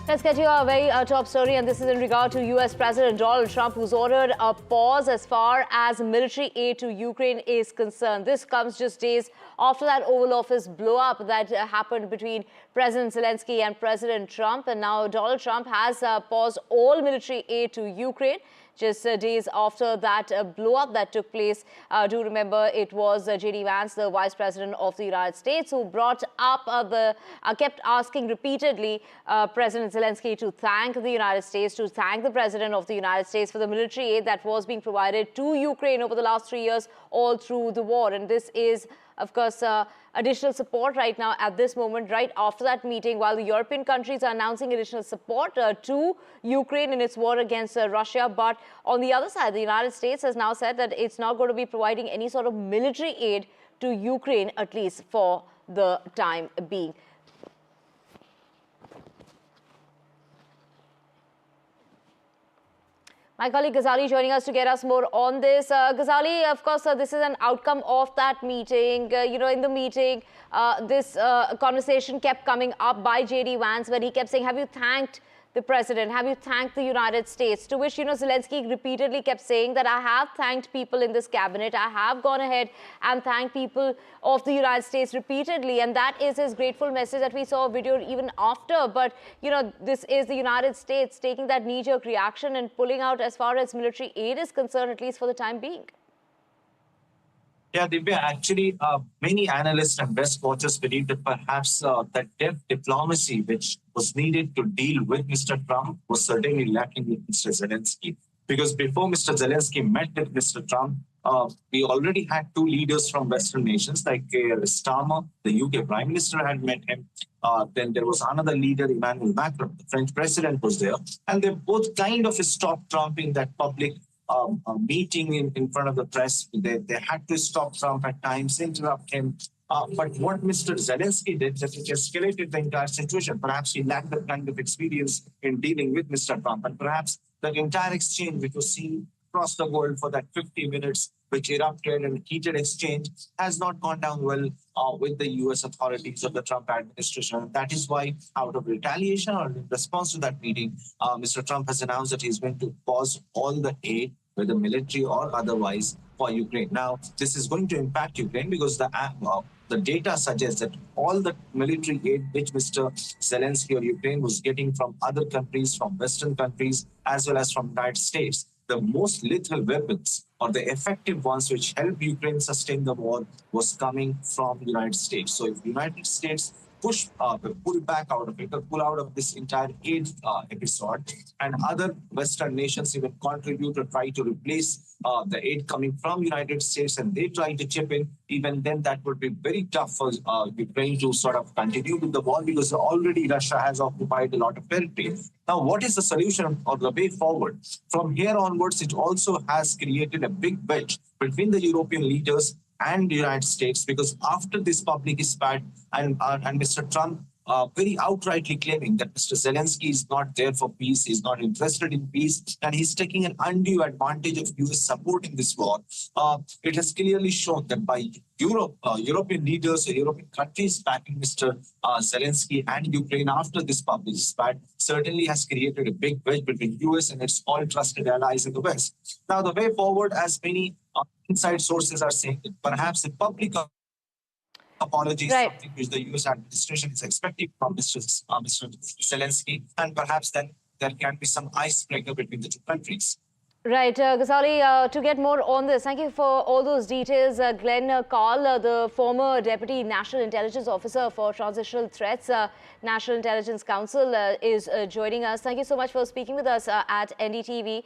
Let's get to our very top story, and this is in regard to US President Donald Trump, who's ordered a pause as far as military aid to Ukraine is concerned. This comes just days after that Oval Office blow-up that happened between President Zelensky and President Trump. And now Donald Trump has paused all military aid to Ukraine. Just days after that blow-up that took place. Do remember it was J.D. Vance, the Vice President of the United States, who brought up kept asking repeatedly President Zelensky to thank the United States, to thank the President of the United States for the military aid that was being provided to Ukraine over the last 3 years, all through the war. And this is, of course, additional support right now at this moment, right after that meeting, while the European countries are announcing additional support to Ukraine in its war against Russia. But on the other side, the United States has now said that it's not going to be providing any sort of military aid to Ukraine, at least for the time being. My colleague Ghazali joining us to get us more on this. Ghazali, of course, this is an outcome of that meeting. In the meeting, this conversation kept coming up by J.D. Vance when he kept saying, have you thanked the president? Have you thanked the United States? To which, Zelensky repeatedly kept saying that I have thanked people in this cabinet. I have gone ahead and thanked people of the United States repeatedly. And that is his grateful message that we saw a video even after. But, this is the United States taking that knee-jerk reaction and pulling out as far as military aid is concerned, at least for the time being. Yeah, Divya, actually, many analysts and best watchers believe that perhaps that depth diplomacy which was needed to deal with Mr. Trump was certainly lacking with Mr. Zelensky. Because before Mr. Zelensky met with Mr. Trump, we already had two leaders from Western nations, like Starmer, the UK Prime Minister, had met him. Then there was another leader, Emmanuel Macron, the French president, was there. And they both kind of stopped Trump in that public meeting in front of the press. They had to stop Trump at times, interrupt him. But what Mr. Zelensky did, that it escalated the entire situation. Perhaps he lacked that kind of experience in dealing with Mr. Trump. And perhaps the entire exchange, which was seen across the world for that 50 minutes, which erupted and heated exchange, has not gone down well with the US authorities of the Trump administration. And that is why, out of retaliation or in response to that meeting, Mr. Trump has announced that he's going to pause all the aid, whether military or otherwise, for Ukraine. Now, this is going to impact Ukraine because the data suggests that all the military aid which Mr. Zelensky or Ukraine was getting from other countries, from Western countries, as well as from United States, the most lethal weapons or the effective ones which help Ukraine sustain the war was coming from the United States. So if the United States pull back out of it, or pull out of this entire aid episode, and other Western nations even contribute or try to replace the aid coming from United States, and they try to chip in, even then that would be very tough for Ukraine to sort of continue with the war, because already Russia has occupied a lot of territory. Now, what is the solution or the way forward? From here onwards, it also has created a big wedge between the European leaders and the United States, because after this public spat and Mr. Trump very outrightly claiming that Mr. Zelensky is not there for peace, he's not interested in peace, and he's taking an undue advantage of US supporting this war. It has clearly shown that by European leaders or European countries backing Mr. Zelensky and Ukraine after this public spat certainly has created a big wedge between US and its all trusted allies in the West. Now, the way forward, as many inside sources are saying, that perhaps the public apologies, right, something which the US administration is expecting from Mr. Zelensky, and perhaps then there can be some icebreaker between the two countries. Right, Ghazali, to get more on this, thank you for all those details. Glenn Carl, the former Deputy National Intelligence Officer for Transitional Threats, National Intelligence Council, is joining us. Thank you so much for speaking with us at NDTV.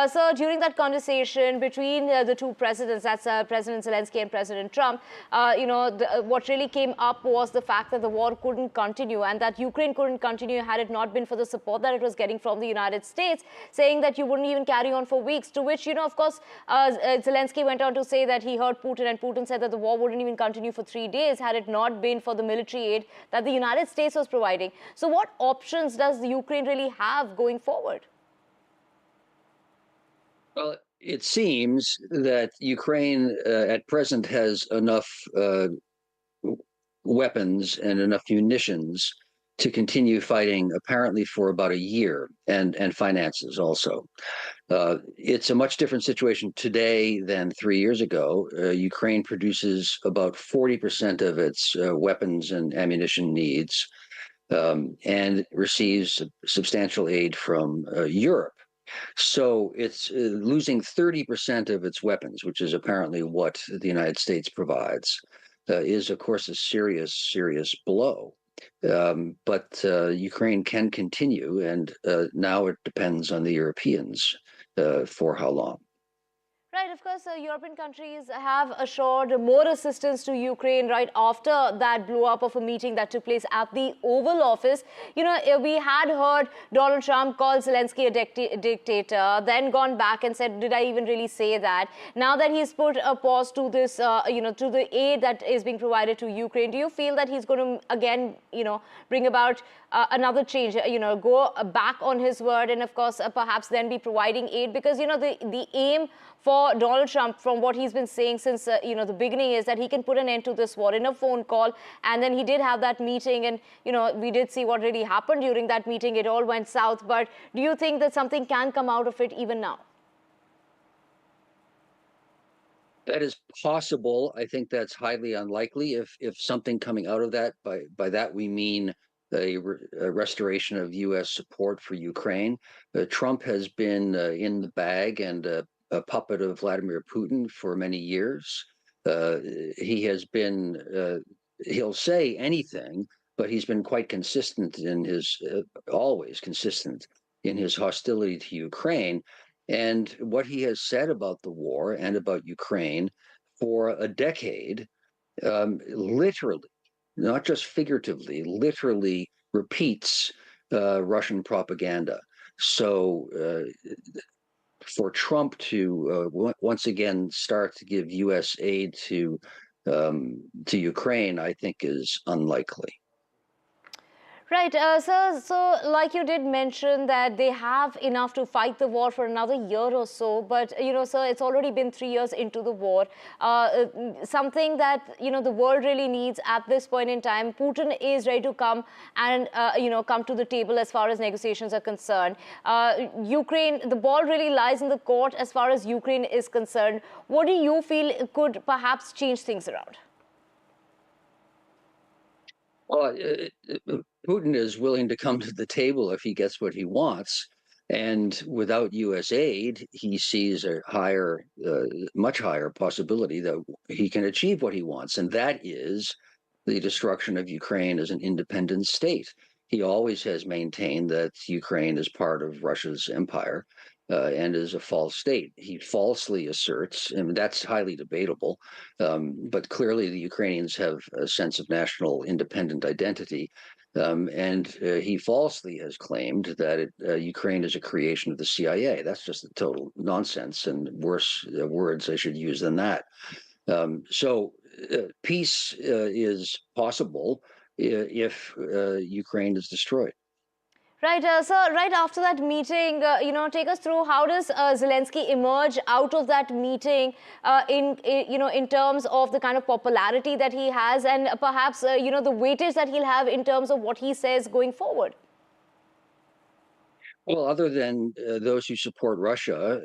So, during that conversation between the two presidents, that's President Zelensky and President Trump, what really came up was the fact that the war couldn't continue and that Ukraine couldn't continue had it not been for the support that it was getting from the United States, saying that you wouldn't even carry on for weeks, to which, of course, Zelensky went on to say that he heard Putin, and Putin said that the war wouldn't even continue for 3 days had it not been for the military aid that the United States was providing. So what options does Ukraine really have going forward? Well, it seems that Ukraine at present has enough weapons and enough munitions to continue fighting apparently for about a year, and finances also. It's a much different situation today than 3 years ago. Ukraine produces about 40% of its weapons and ammunition needs, and receives substantial aid from Europe. So it's losing 30% of its weapons, which is apparently what the United States provides, is, of course, a serious, serious blow. But Ukraine can continue, and now it depends on the Europeans for how long. Right, of course, European countries have assured more assistance to Ukraine right after that blow up of a meeting that took place at the Oval Office. You know, we had heard Donald Trump call Zelensky a dictator, then gone back and said, did I even really say that? Now that he's put a pause to this, to the aid that is being provided to Ukraine, do you feel that he's going to, again, bring about another change, go back on his word and, of course, perhaps then be providing aid? Because, the aim for Donald Trump, from what he's been saying since the beginning, is that he can put an end to this war in a phone call. And then he did have that meeting, and we did see what really happened during that meeting. It all went south. But do you think that something can come out of it even now? That is possible. I think that's highly unlikely. If something coming out of that, by that we mean a restoration of U.S. support for Ukraine. Trump has been in the bag and a puppet of Vladimir Putin for many years. He has been, he'll say anything, but he's been quite consistent in his, always consistent in his hostility to Ukraine. And what he has said about the war and about Ukraine for a decade, literally, not just figuratively, literally repeats Russian propaganda. So for Trump to once again start to give U.S. aid to Ukraine, I think is unlikely. Right, so like you did mention that they have enough to fight the war for another year or so, but sir, it's already been 3 years into the war. Something that the world really needs at this point in time. Putin is ready to come and come to the table as far as negotiations are concerned. Ukraine, the ball really lies in the court as far as Ukraine is concerned. What do you feel could perhaps change things around? Well, Putin is willing to come to the table if he gets what he wants, and without U.S. aid, he sees a higher, much higher possibility that he can achieve what he wants, and that is the destruction of Ukraine as an independent state. He always has maintained that Ukraine is part of Russia's empire and is a false state. He falsely asserts, and that's highly debatable, but clearly the Ukrainians have a sense of national independent identity. And he falsely has claimed that Ukraine is a creation of the CIA. That's just a total nonsense, and worse words I should use than that. So peace is possible if Ukraine is destroyed. Right, so right after that meeting, take us through how does Zelensky emerge out of that meeting in terms of the kind of popularity that he has, and perhaps, the weightage that he'll have in terms of what he says going forward? Well, other than those who support Russia,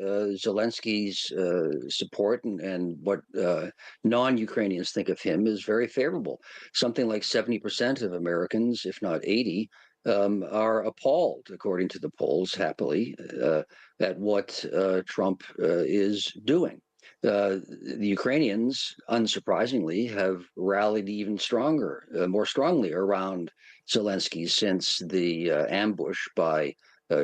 Zelensky's support and what non-Ukrainians think of him is very favorable. Something like 70% of Americans, if not 80, are appalled, according to the polls, happily, at what Trump is doing. The Ukrainians, unsurprisingly, have rallied even stronger, more strongly around Zelensky since the ambush by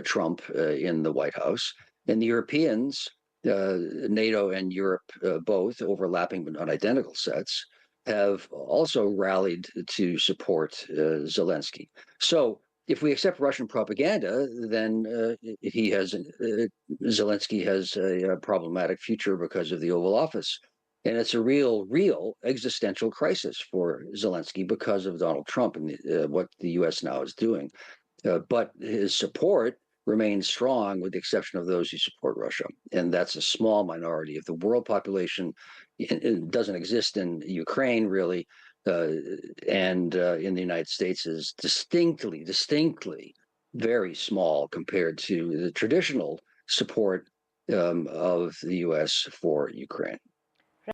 Trump in the White House. And the Europeans, NATO and Europe both, overlapping but not identical sets, have also rallied to support Zelensky. So if we accept Russian propaganda, then Zelensky has a problematic future because of the Oval Office. And it's a real existential crisis for Zelensky because of Donald Trump and what the U.S. now is doing. But his support remains strong, with the exception of those who support Russia. And that's a small minority. If the world population, it doesn't exist in Ukraine, really, and in the United States is distinctly very small compared to the traditional support of the U.S. for Ukraine.